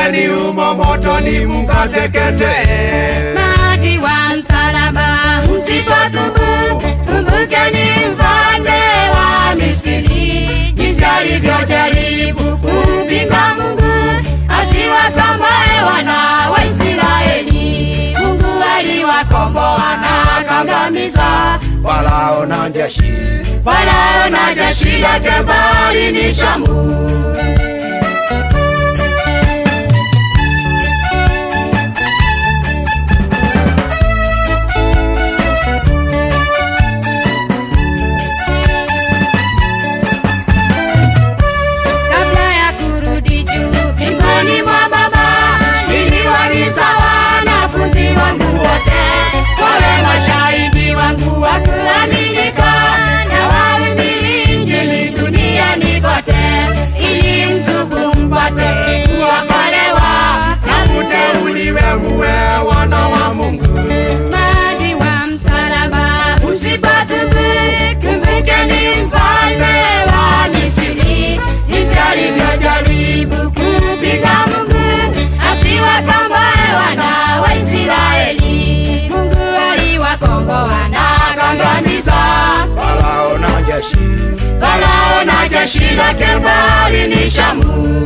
nendeni humo motoni mkatekete. Maadui wa msalaba msipotubu, kumbukeni mfalme wa Misri, jinsi alivyojaribu kumpinga Mungu asiwakomboe wana wa Israeli. Mungu aliwakomboa na akangamiza Farao na jeshi, Farao na jeshi lake baharini Shamu. Farao na jeshi lake baharini Shamu.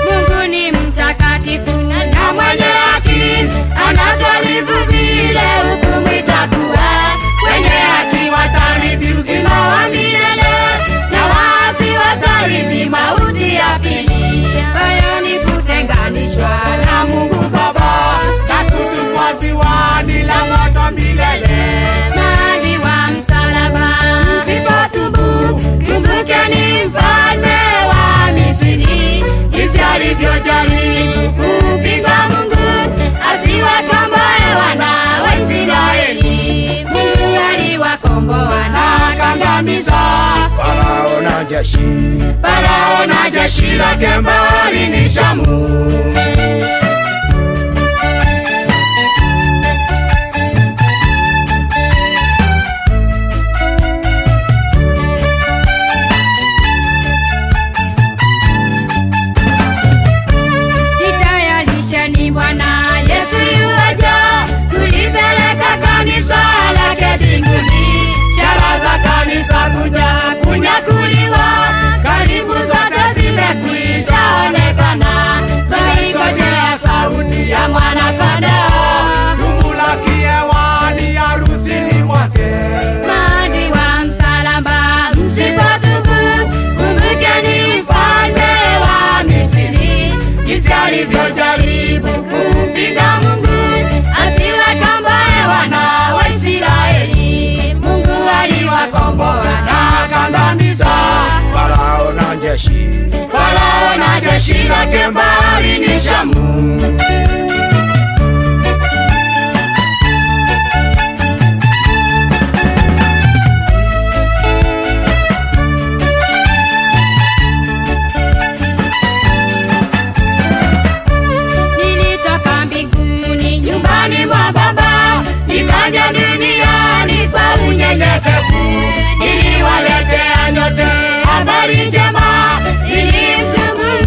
Mungu ni mtakatifu na mwenye haki, anatarifu vile hukumu itakuwa. Wenye haki watarithi uzima wa milele, watarithi mauti ya pili. Hayo ni kutenganishwa na Mungu Baba na kutupwa ziwani la moto milele. Maadui wa msalaba msipotubu, kumbukeni mfalme wa Misri, jinsi alivyojaribu kumpinga Mungu asiwakomboe wana wa Israeli. Mungu aliwakomboa na akangamiza Farao na jeshi, Farao na jeshi lake baharini Shamu. Jitayarisheni, Bwana Yesu yuaja, kulipeleka kanisa lake mbinguni. Ishara za kanisa kuja kunyakuliwa karibu zote zimekwisha onekana. Tunaingojea sauti ya mwana-kondoo, tumulaki hewani harusini mwake. Maadui wa msalaba msipotubu, kumbukeni mfalme wa Misri, jinsi alivyojaribu kumpinga Mungu asiwakomboe wana wa Israeli. Mungu aliwakomboa na akangamiza Farao na jeshi lake baharini Shamu. Nilitoka mbinguni nyumbani mwa Baba, nikaja duniani kwa unyenyekevu, niliwaletea nyote habari njema, ili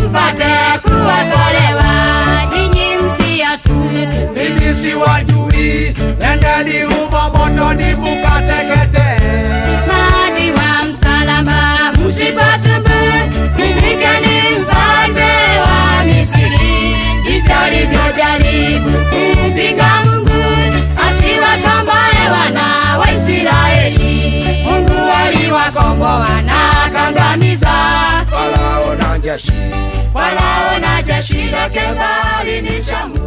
mpate kuokolewa. Ninyi msiatubu, mimi siwajui, nendeni humo motoni mkatekete. maadui wa msalaba msipotubu, kumbukeni mfalme wa Misri, jinsi alivyojaribu kumpinga Mungu asiwakomboe wana wa Israeli. Mungu aliwakomboa na akangamiza Farao na jeshi, Farao na jeshi lake baharini Shamu.